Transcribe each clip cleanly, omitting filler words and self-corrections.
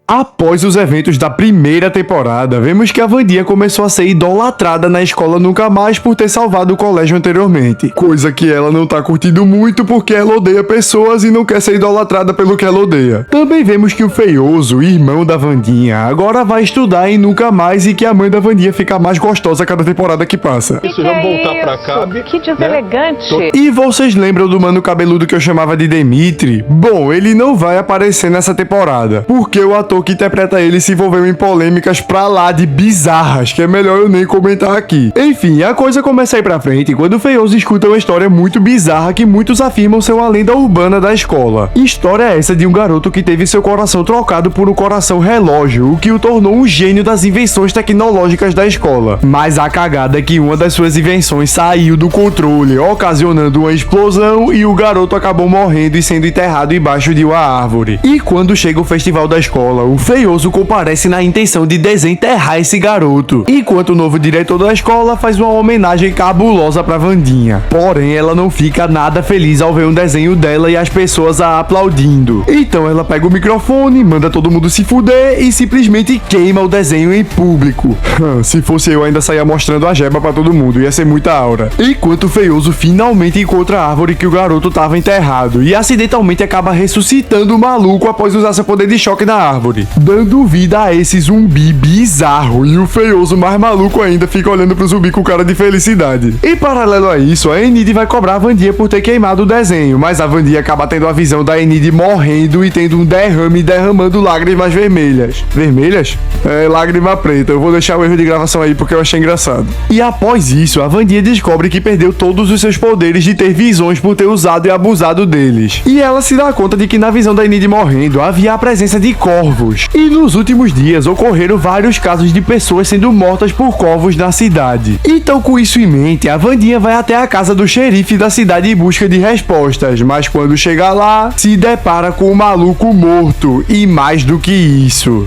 Após os eventos da primeira temporada, vemos que a Wandinha começou a ser idolatrada na escola Nunca Mais por ter salvado o colégio anteriormente. Coisa que ela não tá curtindo muito porque ela odeia pessoas e não quer ser idolatrada pelo que ela odeia. Também vemos que o Feioso, irmão da Wandinha, agora vai estudar em Nunca Mais e que a mãe da Wandinha fica mais gostosa a cada temporada que passa. Isso, vamos voltar pra cá. Que deselegante. Né? E vocês lembram do mano cabeludo que eu chamava de Demitri? Bom, ele não vai aparecer nessa temporada, porque o ator que interpreta ele se envolveu em polêmicas pra lá de bizarras, que é melhor eu nem comentar aqui. Enfim, a coisa começa a ir pra frente quando o Feioso escuta uma história muito bizarra que muitos afirmam ser uma lenda urbana da escola. História essa de um garoto que teve seu coração trocado por um coração relógio, o que o tornou um gênio das invenções tecnológicas da escola. Mas a cagada é que uma das suas invenções saiu do controle, ocasionando uma explosão e o garoto acabou morrendo e sendo enterrado embaixo de uma árvore. E quando chega o festival da escola, o Feioso comparece na intenção de desenterrar esse garoto, enquanto o novo diretor da escola faz uma homenagem cabulosa pra Wandinha. Porém, ela não fica nada feliz ao ver um desenho dela e as pessoas a aplaudindo. Então ela pega o microfone, manda todo mundo se fuder e simplesmente queima o desenho em público. Se fosse eu, ainda saía mostrando a jeba pra todo mundo, ia ser muita aura. Enquanto o Feioso finalmente encontra a árvore que o garoto tava enterrado e acidentalmente acaba ressuscitando o maluco após usar seu poder de choque na árvore, dando vida a esse zumbi bizarro, e o Feioso mais maluco ainda fica olhando pro zumbi com cara de felicidade. Em paralelo a isso, a Enid vai cobrar a Wandinha por ter queimado o desenho, mas a Wandinha acaba tendo a visão da Enid morrendo e tendo um derrame derramando lágrimas vermelhas. Vermelhas? É, lágrima preta. Eu vou deixar o erro de gravação aí porque eu achei engraçado. E após isso, a Wandinha descobre que perdeu todos os seus poderes de ter visões por ter usado e abusado deles. E ela se dá conta de que na visão da Enid morrendo havia a presença de corvos. E nos últimos dias ocorreram vários casos de pessoas sendo mortas por corvos na cidade. Então, com isso em mente, a Wandinha vai até a casa do xerife da cidade em busca de respostas, mas quando chega lá, se depara com um maluco morto. E mais do que isso,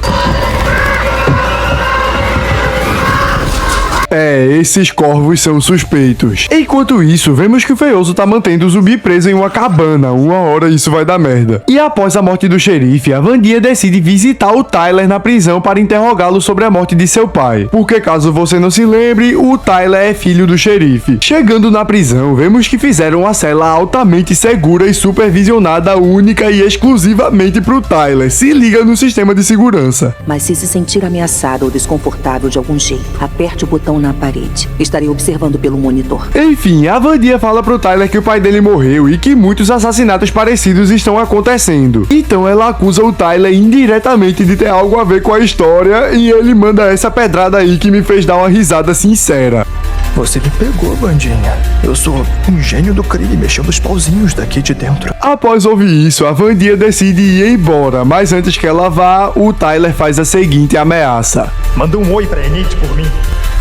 esses corvos são suspeitos. Enquanto isso, vemos que o Feioso tá mantendo o zumbi preso em uma cabana. Uma hora isso vai dar merda. E após a morte do xerife, a Wandinha decide visitar o Tyler na prisão para interrogá-lo sobre a morte de seu pai. Porque caso você não se lembre, o Tyler é filho do xerife. Chegando na prisão, vemos que fizeram uma cela altamente segura e supervisionada única e exclusivamente pro Tyler. Se liga no sistema de segurança. Mas se sentir ameaçado ou desconfortável de algum jeito, aperte o botão na parede. Estarei observando pelo monitor. Enfim, a Wandinha fala pro Tyler que o pai dele morreu e que muitos assassinatos parecidos estão acontecendo. Então ela acusa o Tyler indiretamente de ter algo a ver com a história e ele manda essa pedrada aí que me fez dar uma risada sincera. Você me pegou, Wandinha. Eu sou um gênio do crime, mexendo os pauzinhos daqui de dentro. Após ouvir isso, a Wandinha decide ir embora, mas antes que ela vá, o Tyler faz a seguinte ameaça. Manda um oi pra Enid por mim.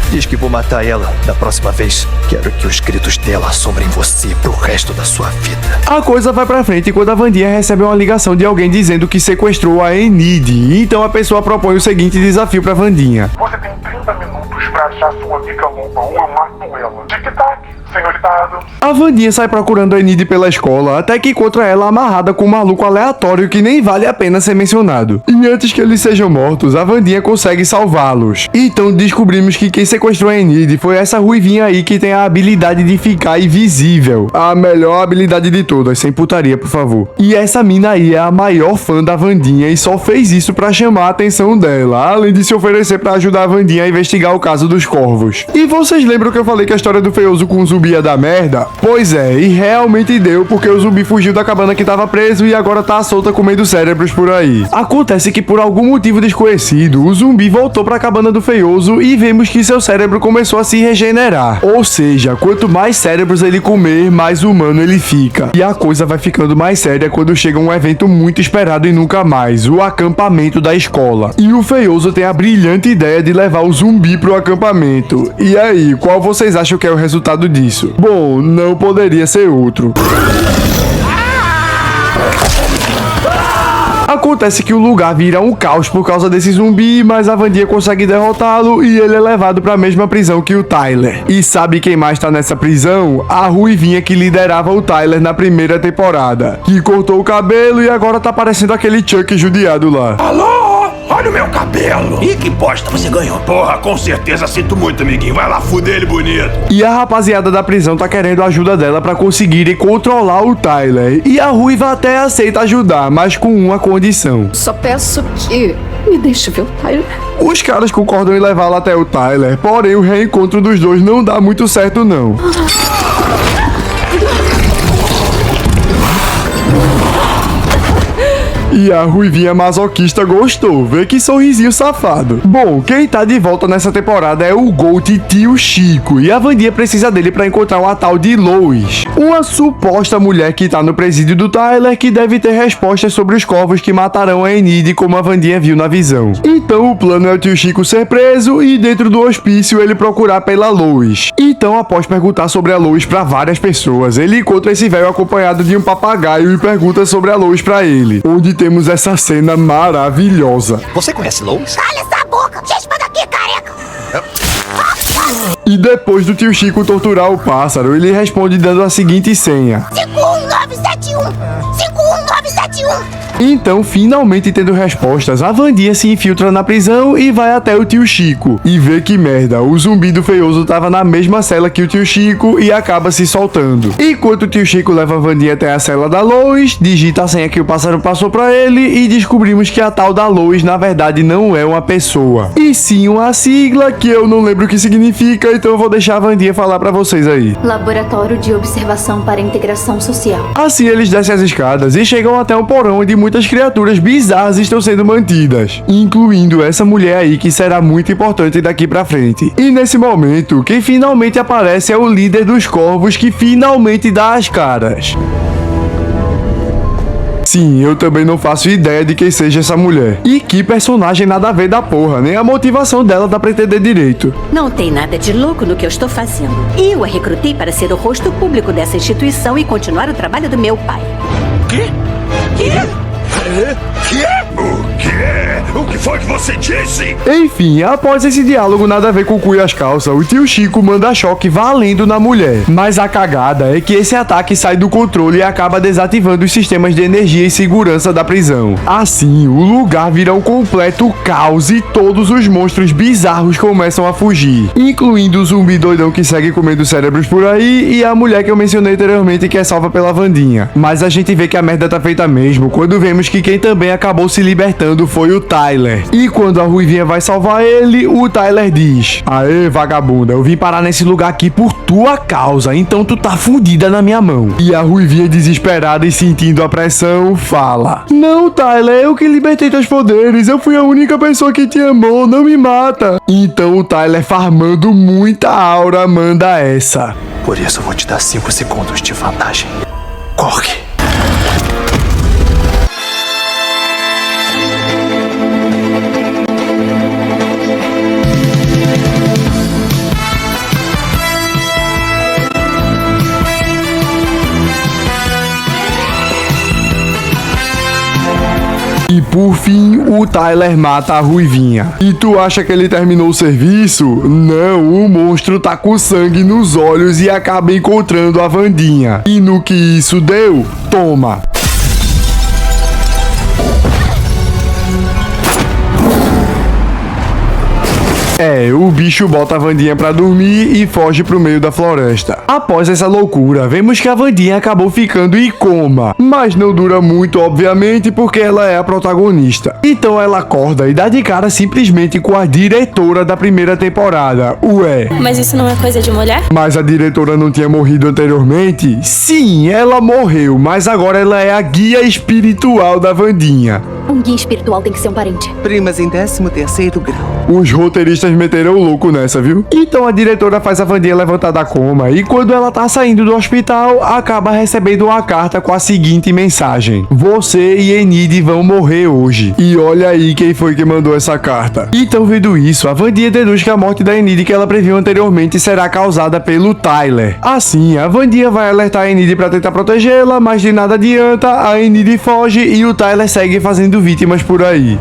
Diz que vou matar ela da próxima vez. Quero que os gritos dela assombrem você pro resto da sua vida. A coisa vai pra frente quando a Wandinha recebe uma ligação de alguém dizendo que sequestrou a Enid. Então a pessoa propõe o seguinte desafio pra Wandinha. Você tem 30 minutos pra achar sua amiga loba ou eu mato ela. Tic-tac, senhoritado. A Wandinha sai procurando a Enid pela escola até que encontra ela amarrada com um maluco aleatório que nem vale a pena ser mencionado. E antes que eles sejam mortos, a Wandinha consegue salvá-los. Então descobrimos que quem sequestrou a Enid foi essa ruivinha aí que tem a habilidade de ficar invisível. A melhor habilidade de todas, sem putaria, por favor. E essa mina aí é a maior fã da Wandinha e só fez isso pra chamar a atenção dela, além de se oferecer pra ajudar a Wandinha a investigar o caso dos corvos. E vocês lembram que eu falei que a história do Feioso com o zumbi ia dar merda? Pois é, e realmente deu, porque o zumbi fugiu da cabana que tava preso e agora tá solta comendo cérebros por aí. Acontece que por algum motivo desconhecido, o zumbi voltou pra cabana do Feioso e vemos que seu cérebro começou a se regenerar. Ou seja, quanto mais cérebros ele comer, mais humano ele fica. E a coisa vai ficando mais séria quando chega um evento muito esperado e nunca mais, o acampamento da escola. E o Feioso tem a brilhante ideia de levar o zumbi pro acampamento. E aí, qual vocês acham que é o resultado disso? Bom, não poderia ser outro. Acontece que o lugar vira um caos por causa desse zumbi, mas a Wandinha consegue derrotá-lo e ele é levado para a mesma prisão que o Tyler. E sabe quem mais tá nessa prisão? A ruivinha que liderava o Tyler na primeira temporada, que cortou o cabelo e agora tá parecendo aquele Chuck judiado lá. Alô? no meu cabelo. E que bosta você ganhou? Porra, com certeza sinto muito, amiguinho. Vai lá, fuder ele bonito. E a rapaziada da prisão tá querendo a ajuda dela pra conseguirem controlar o Tyler. E a Ruiva até aceita ajudar, mas com uma condição. Só peço que me deixe ver o Tyler. Os caras concordam em levá-la até o Tyler, porém o reencontro dos dois não dá muito certo não. E a Ruivinha masoquista gostou, vê que sorrisinho safado. Bom, quem tá de volta nessa temporada é o Gold Tio Chico, e a Wandinha precisa dele pra encontrar uma tal de Lois, uma suposta mulher que tá no presídio do Tyler, que deve ter respostas sobre os corvos que matarão a Enid, como a Wandinha viu na visão. Então o plano é o Tio Chico ser preso e dentro do hospício ele procurar pela Lois. Então, após perguntar sobre a Lois pra várias pessoas, ele encontra esse velho acompanhado de um papagaio e pergunta sobre a Lois pra ele, onde temos essa cena maravilhosa. Você conhece Lois? Cala essa boca! Gespa daqui, careca! E depois do Tio Chico torturar o pássaro, ele responde dando a seguinte senha. 51971! 51971! Então, finalmente tendo respostas, a Wandinha se infiltra na prisão e vai até o Tio Chico. E vê que merda, o zumbi do feioso tava na mesma cela que o Tio Chico e acaba se soltando. Enquanto o Tio Chico leva a Wandinha até a cela da Lois, digita a senha que o pássaro passou pra ele e descobrimos que a tal da Lois na verdade não é uma pessoa, e sim uma sigla que eu não lembro o que significa, então eu vou deixar a Wandinha falar pra vocês aí. Laboratório de Observação para Integração Social. Assim eles descem as escadas e chegam até um porão onde muitas criaturas bizarras estão sendo mantidas, incluindo essa mulher aí que será muito importante daqui pra frente. E nesse momento, quem finalmente aparece é o líder dos corvos que finalmente dá as caras. Sim, eu também não faço ideia de quem seja essa mulher. E que personagem nada a ver da porra, nem a motivação dela dá pra entender direito. Não tem nada de louco no que eu estou fazendo. Eu a recrutei para ser o rosto público dessa instituição e continuar o trabalho do meu pai. O que foi que você disse? Enfim, após esse diálogo nada a ver com o cu e as calças, o Tio Chico manda choque valendo na mulher. Mas a cagada é que esse ataque sai do controle e acaba desativando os sistemas de energia e segurança da prisão. Assim, o lugar vira um completo caos e todos os monstros bizarros começam a fugir, incluindo o zumbi doidão que segue comendo cérebros por aí e a mulher que eu mencionei anteriormente que é salva pela Wandinha. Mas a gente vê que a merda tá feita mesmo quando vemos que quem também acabou se libertando foi o Tyler. E quando a Ruivinha vai salvar ele, o Tyler diz: aê, vagabunda, eu vim parar nesse lugar aqui por tua causa, então tu tá fudida na minha mão. E a Ruivinha, desesperada e sentindo a pressão, fala: não, Tyler, eu que libertei teus poderes, eu fui a única pessoa que te amou, não me mata. Então o Tyler, farmando muita aura, manda essa: Por isso eu vou te dar 5 segundos de vantagem. Corre! E por fim, o Tyler mata a Ruivinha. E tu acha que ele terminou o serviço? Não, o monstro tá com sangue nos olhos e acaba encontrando a Wandinha. E no que isso deu? Toma! É, o bicho bota a Wandinha pra dormir e foge pro meio da floresta. Após essa loucura, vemos que a Wandinha acabou ficando em coma. Mas não dura muito, obviamente, porque ela é a protagonista. Então ela acorda e dá de cara simplesmente com a diretora da primeira temporada. Ué. Mas isso não é coisa de mulher? Mas a diretora não tinha morrido anteriormente? Sim, ela morreu, mas agora ela é a guia espiritual da Wandinha. Um guia espiritual tem que ser um parente. Primas em 13º grau. Os roteiristas meteram o louco nessa, viu? Então a diretora faz a Wandinha levantar da coma e quando ela tá saindo do hospital, acaba recebendo uma carta com a seguinte mensagem: você e Enid vão morrer hoje. E olha aí quem foi que mandou essa carta. Então, vendo isso, a Wandinha deduz que a morte da Enid que ela previu anteriormente será causada pelo Tyler. Assim, a Wandinha vai alertar a Enid pra tentar protegê-la, mas de nada adianta, a Enid foge e o Tyler segue fazendo vítimas por aí.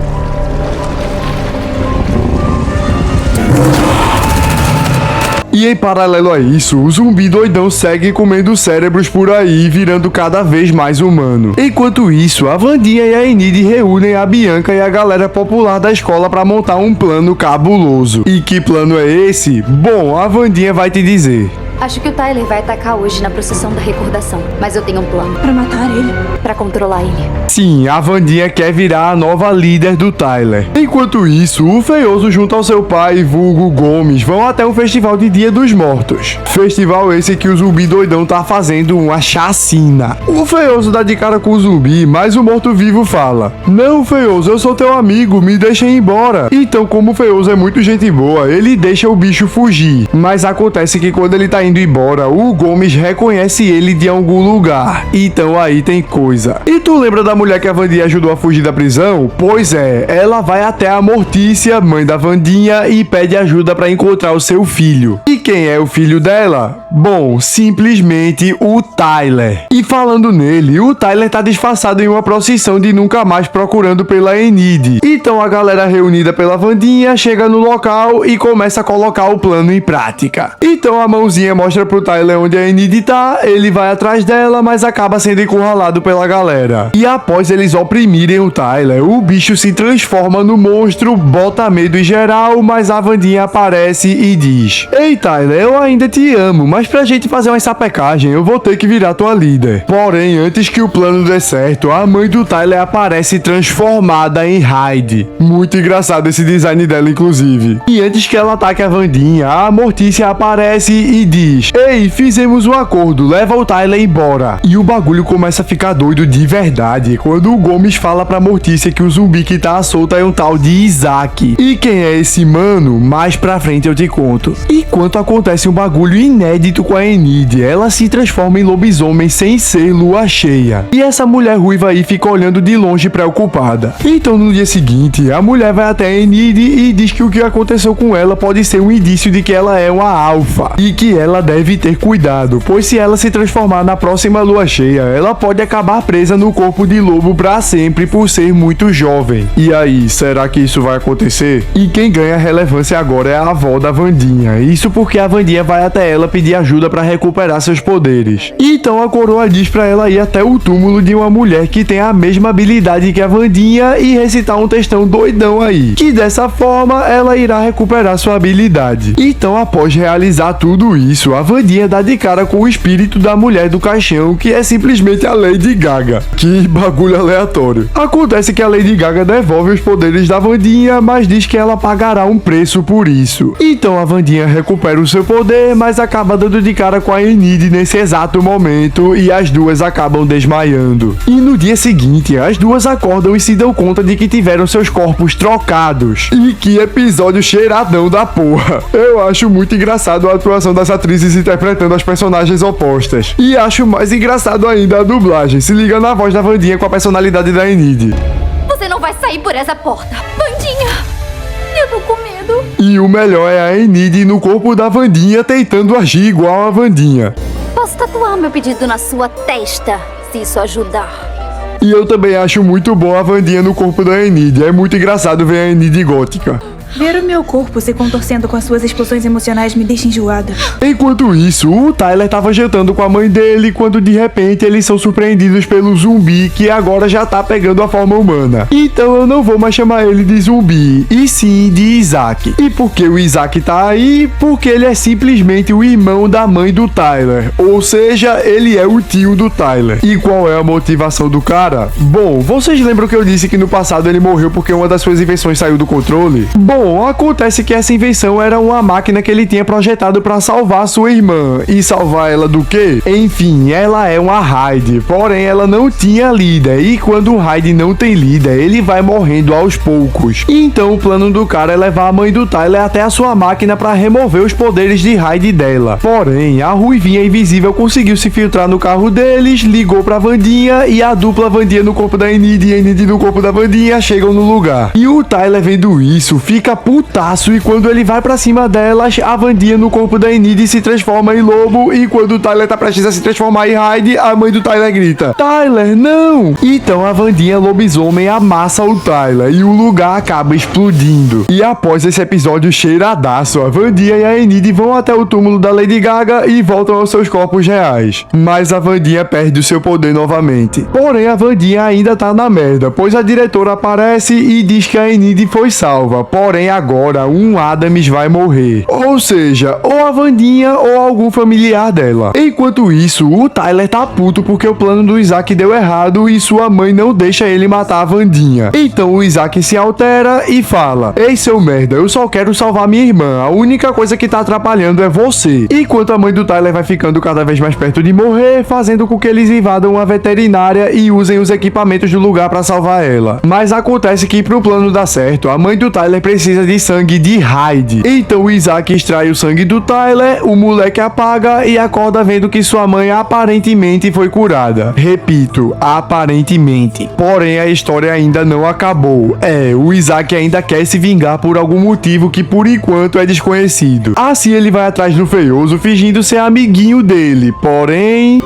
E E em paralelo a isso, o zumbi doidão segue comendo cérebros por aí, virando cada vez mais humano. Enquanto isso, a Wandinha e a Enid reúnem a Bianca e a galera popular da escola pra montar um plano cabuloso. E que plano é esse? Bom, a Wandinha vai te dizer. Acho que o Tyler vai atacar hoje na procissão da recordação. Mas eu tenho um plano. Pra matar ele? Pra controlar ele. Sim, a Wandinha quer virar a nova líder do Tyler. Enquanto isso, o Feioso junto ao seu pai, vulgo Gomes, vão até o festival de Dia dos Mortos. Festival esse que o zumbi doidão tá fazendo uma chacina. O Feioso dá de cara com o zumbi, mas o morto-vivo fala: "Não, Feioso, eu sou teu amigo, me deixa ir embora." Então, como o Feioso é muito gente boa, ele deixa o bicho fugir. Mas acontece que quando ele tá indo embora, o Gomes reconhece ele de algum lugar. Então aí tem coisa. E tu lembra da mulher que a Wandinha ajudou a fugir da prisão? Pois é, ela vai até a Mortícia, mãe da Wandinha, e pede ajuda pra encontrar o seu filho. E quem é o filho dela? Bom, simplesmente o Tyler. E falando nele, o Tyler tá disfarçado em uma procissão de nunca mais procurando pela Enid. Então a galera reunida pela Wandinha chega no local e começa a colocar o plano em prática. Então a mãozinha mostra pro Tyler onde a Enid tá, ele vai atrás dela, mas acaba sendo encurralado pela galera. E após eles oprimirem o Tyler, o bicho se transforma no monstro, bota medo em geral, mas a Wandinha aparece e diz: "Ei Tyler, eu ainda te amo, mas pra gente fazer uma sapecagem, eu vou ter que virar tua líder." Porém, antes que o plano dê certo, a mãe do Tyler aparece transformada em Hyde. Muito engraçado esse design dela, inclusive. E antes que ela ataque a Wandinha, a Mortícia aparece e diz: "Ei, fizemos um acordo, leva o Tyler embora." E o bagulho começa a ficar doido de verdade quando o Gomes fala pra Mortícia que o zumbi que tá solto é um tal de Isaac. E quem é esse mano? Mais pra frente eu te conto. Enquanto acontece um bagulho inédito com a Enid, ela se transforma em lobisomem sem ser lua cheia. E essa mulher ruiva aí fica olhando de longe preocupada. Então no dia seguinte, a mulher vai até a Enid e diz que o que aconteceu com ela pode ser um indício de que ela é uma alfa e que ela deve ter cuidado, pois se ela se transformar na próxima lua cheia, ela pode acabar presa no corpo de lobo pra sempre por ser muito jovem. E aí, será que isso vai acontecer? E quem ganha relevância agora é a avó da Wandinha. Isso porque a Wandinha vai até ela pedir ajuda pra recuperar seus poderes. Então a coroa diz pra ela ir até o túmulo de uma mulher que tem a mesma habilidade que a Wandinha e recitar um textão doidão aí, que dessa forma ela irá recuperar sua habilidade. Então, após realizar tudo isso, a Wandinha dá de cara com o espírito da mulher do caixão, que é simplesmente a Lady Gaga. Que bagulho aleatório. Acontece que a Lady Gaga devolve os poderes da Wandinha, mas diz que ela pagará um preço por isso. Então a Wandinha recupera o seu poder, mas acaba dando de cara com a Enid nesse exato momento e as duas acabam desmaiando. E no dia seguinte, as duas acordam e se dão conta de que tiveram seus corpos trocados. E que episódio cheiradão da porra. Eu acho muito engraçado a atuação das atrizes interpretando as personagens opostas. E acho mais engraçado ainda a dublagem. Se liga na voz da Wandinha com a personalidade da Enid. Você não vai sair por essa porta. Wandinha, eu tô com medo. E o melhor é a Enid no corpo da Wandinha tentando agir igual a Wandinha. Posso tatuar meu pedido na sua testa, se isso ajudar. E eu também acho muito bom a Wandinha no corpo da Enid. É muito engraçado ver a Enid gótica. Ver o meu corpo se contorcendo com as suas explosões emocionais me deixa enjoada. Enquanto isso, o Tyler tava jantando com a mãe dele quando de repente eles são surpreendidos pelo zumbi que agora já tá pegando a forma humana. Então eu não vou mais chamar ele de zumbi, e sim de Isaac. E por que o Isaac tá aí? Porque ele é simplesmente o irmão da mãe do Tyler. Ou seja, ele é o tio do Tyler. E qual é a motivação do cara? Bom, vocês lembram que eu disse que no passado ele morreu porque uma das suas invenções saiu do controle? Bom, acontece que essa invenção era uma máquina que ele tinha projetado para salvar sua irmã. E salvar ela do quê? Enfim, ela é uma Hyde, porém ela não tinha líder. E quando um Hyde não tem líder, ele vai morrendo aos poucos. Então o plano do cara é levar a mãe do Tyler até a sua máquina para remover os poderes de Hyde dela. Porém, a ruivinha invisível conseguiu se filtrar no carro deles, ligou pra Wandinha e a dupla Wandinha no corpo da Enid e Enid no corpo da Wandinha chegam no lugar. E o Tyler vendo isso, fica fica putaço e quando ele vai pra cima delas, a Wandinha no corpo da Enid se transforma em lobo e quando o Tyler tá prestes a se transformar em Hyde, a mãe do Tyler grita: Tyler, não! Então a Wandinha lobisomem amassa o Tyler e o lugar acaba explodindo. E após esse episódio cheiradaço, a Wandinha e a Enid vão até o túmulo da Lady Gaga e voltam aos seus corpos reais. Mas a Wandinha perde o seu poder novamente. Porém, a Wandinha ainda tá na merda, pois a diretora aparece e diz que a Enid foi salva. Porém, agora um Adams vai morrer. Ou seja, ou a Wandinha ou algum familiar dela. Enquanto isso, o Tyler tá puto porque o plano do Isaac deu errado e sua mãe não deixa ele matar a Wandinha. Então o Isaac se altera e fala: Ei, seu merda, eu só quero salvar minha irmã. A única coisa que tá atrapalhando é você. Enquanto a mãe do Tyler vai ficando cada vez mais perto de morrer, fazendo com que eles invadam uma veterinária e usem os equipamentos do lugar pra salvar ela. Mas acontece que pro plano dar certo, a mãe do Tyler precisa de sangue de Hyde. Então o Isaac extrai o sangue do Tyler, o moleque apaga e acorda vendo que sua mãe aparentemente foi curada. Repito, aparentemente. Porém, a história ainda não acabou. O Isaac ainda quer se vingar por algum motivo que por enquanto é desconhecido. Assim ele vai atrás do feioso fingindo ser amiguinho dele. Porém...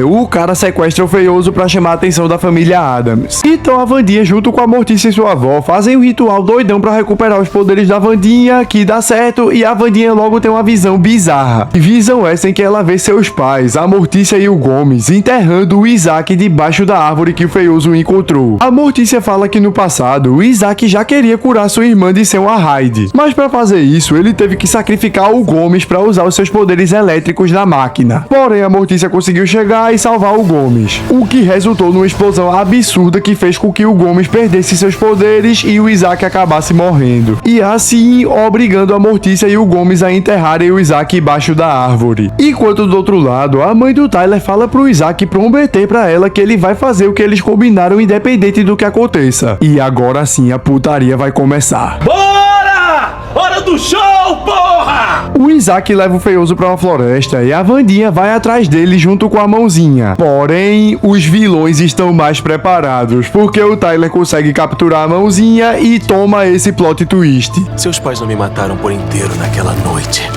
o cara sequestra o feioso pra chamar a atenção da família Adams. Então a Wandinha junto com a Mortícia e sua avó fazem um ritual doidão pra recuperar os poderes da Wandinha, que dá certo e a Wandinha logo tem uma visão bizarra. Visão essa em que ela vê seus pais, a Mortícia e o Gomes, enterrando o Isaac debaixo da árvore que o feioso encontrou. A Mortícia fala que no passado o Isaac já queria curar sua irmã de ser uma Hyde, mas pra fazer isso ele teve que sacrificar o Gomes pra usar os seus poderes elétricos na máquina. Porém a Mortícia conseguiu chegar e salvar o Gomes, o que resultou numa explosão absurda que fez com que o Gomes perdesse seus poderes e o Isaac acabasse morrendo, e assim obrigando a Mortícia e o Gomes a enterrarem o Isaac embaixo da árvore. Enquanto do outro lado, a mãe do Tyler fala pro Isaac prometer pra ela que ele vai fazer o que eles combinaram independente do que aconteça. E agora sim a putaria vai começar. Hora do show, porra! O Isaac leva o feioso pra uma floresta e a Wandinha vai atrás dele junto com a mãozinha. Porém, os vilões estão mais preparados, porque o Tyler consegue capturar a mãozinha e toma esse plot twist. Seus pais não me mataram por inteiro naquela noite.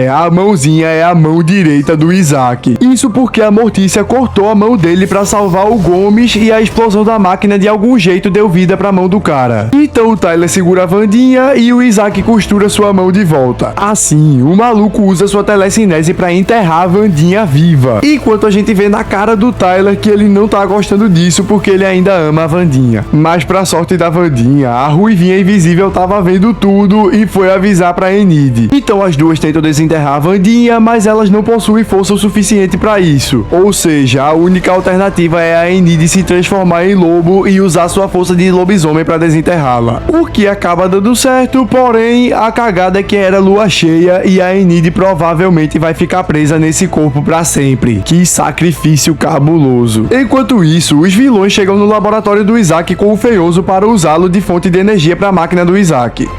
A mãozinha é a mão direita do Isaac. Isso porque a Mortícia cortou a mão dele pra salvar o Gomes e a explosão da máquina de algum jeito deu vida pra mão do cara. Então o Tyler segura a Wandinha e o Isaac costura sua mão de volta. Assim, o maluco usa sua telecinese pra enterrar a Wandinha viva. Enquanto a gente vê na cara do Tyler que ele não tá gostando disso porque ele ainda ama a Wandinha. Mas pra sorte da Wandinha, a ruivinha invisível tava vendo tudo e foi avisar pra Enid. Então as duas tentam desenterrar a Wandinha, mas elas não possuem força o suficiente pra isso. Ou seja, a única alternativa é a Enid se transformar em lobo e usar sua força de lobisomem pra desenterrá-la. O que acaba dando certo, porém, a cagada é que era lua cheia e a Enid provavelmente vai ficar presa nesse corpo pra sempre. Que sacrifício cabuloso. Enquanto isso, os vilões chegam no laboratório do Isaac com o feioso para usá-lo de fonte de energia pra máquina do Isaac.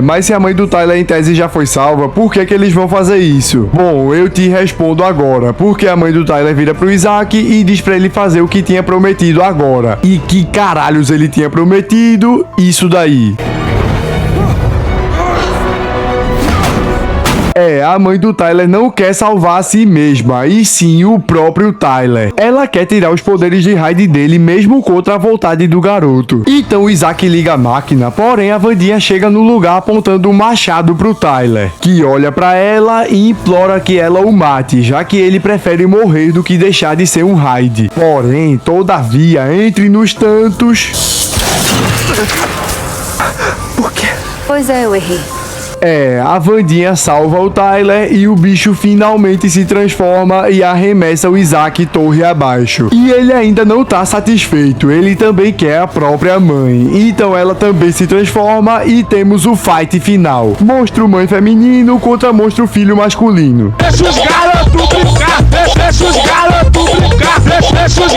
Mas se a mãe do Tyler em tese já foi salva, por que eles vão fazer isso? Bom, eu te respondo agora, porque a mãe do Tyler vira pro Isaac e diz pra ele fazer o que tinha prometido agora. E que caralhos ele tinha prometido? Isso daí. A mãe do Tyler não quer salvar a si mesma, e sim o próprio Tyler. Ela quer tirar os poderes de Hyde dele mesmo contra a vontade do garoto. Então o Isaac liga a máquina, porém a Wandinha chega no lugar apontando um machado pro Tyler, que olha pra ela e implora que ela o mate, já que ele prefere morrer do que deixar de ser um Hyde. Porém, todavia, entre nos tantos... Por quê? Pois é, eu errei. A Wandinha salva o Tyler e o bicho finalmente se transforma e arremessa o Isaac torre abaixo. E ele ainda não tá satisfeito, ele também quer a própria mãe. Então ela também se transforma e temos o fight final. Monstro mãe feminino contra monstro filho masculino. Deixa os garotos brincar, deixa os garotos brincar, deixa os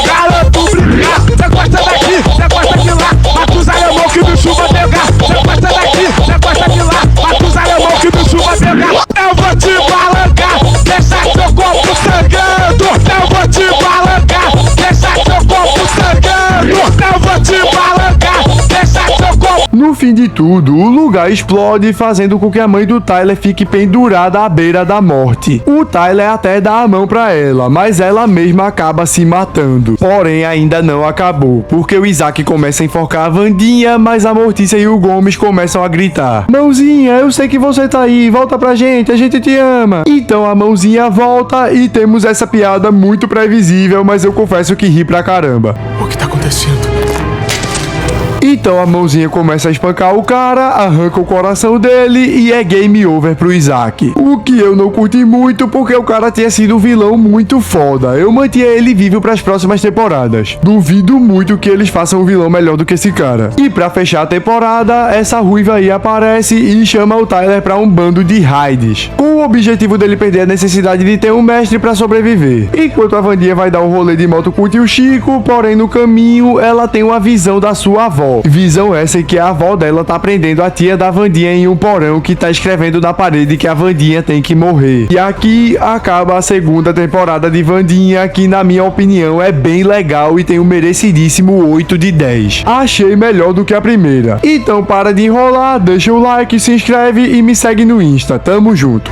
garotos brincar. Você gosta daqui, você gosta de lá, mata os alemão que o bicho vai pegar. Você gosta daqui, você gosta de lá, mata os alemão que o bicho vai pegar. Eu vou te balancar, deixa teu corpo sangrando. Eu vou te balancar, deixa tudo, o lugar explode, fazendo com que a mãe do Tyler fique pendurada à beira da morte. O Tyler até dá a mão pra ela, mas ela mesma acaba se matando. Porém, ainda não acabou, porque o Isaac começa a enforcar a Wandinha, mas a Mortícia e o Gomes começam a gritar: Mãozinha, eu sei que você tá aí, volta pra gente, a gente te ama. Então a Mãozinha volta e temos essa piada muito previsível, mas eu confesso que ri pra caramba. O que tá acontecendo? Então a Mãozinha começa a espancar o cara, arranca o coração dele e é game over pro Isaac. O que eu não curti muito porque o cara tinha sido um vilão muito foda. Eu mantinha ele vivo pras próximas temporadas. Duvido muito que eles façam um vilão melhor do que esse cara. E pra fechar a temporada, essa ruiva aí aparece e chama o Tyler pra um bando de raids, com o objetivo dele perder a necessidade de ter um mestre pra sobreviver. Enquanto a Wandinha vai dar um rolê de moto com o tio Chico, porém no caminho ela tem uma visão da sua avó. Visão essa em que a avó dela tá prendendo a tia da Wandinha em um porão que tá escrevendo na parede que a Wandinha tem que morrer. E aqui acaba a segunda temporada de Wandinha, que na minha opinião é bem legal e tem um merecidíssimo 8 de 10. Achei melhor do que a primeira. Então para de enrolar, deixa o like, se inscreve e me segue no Insta. Tamo junto.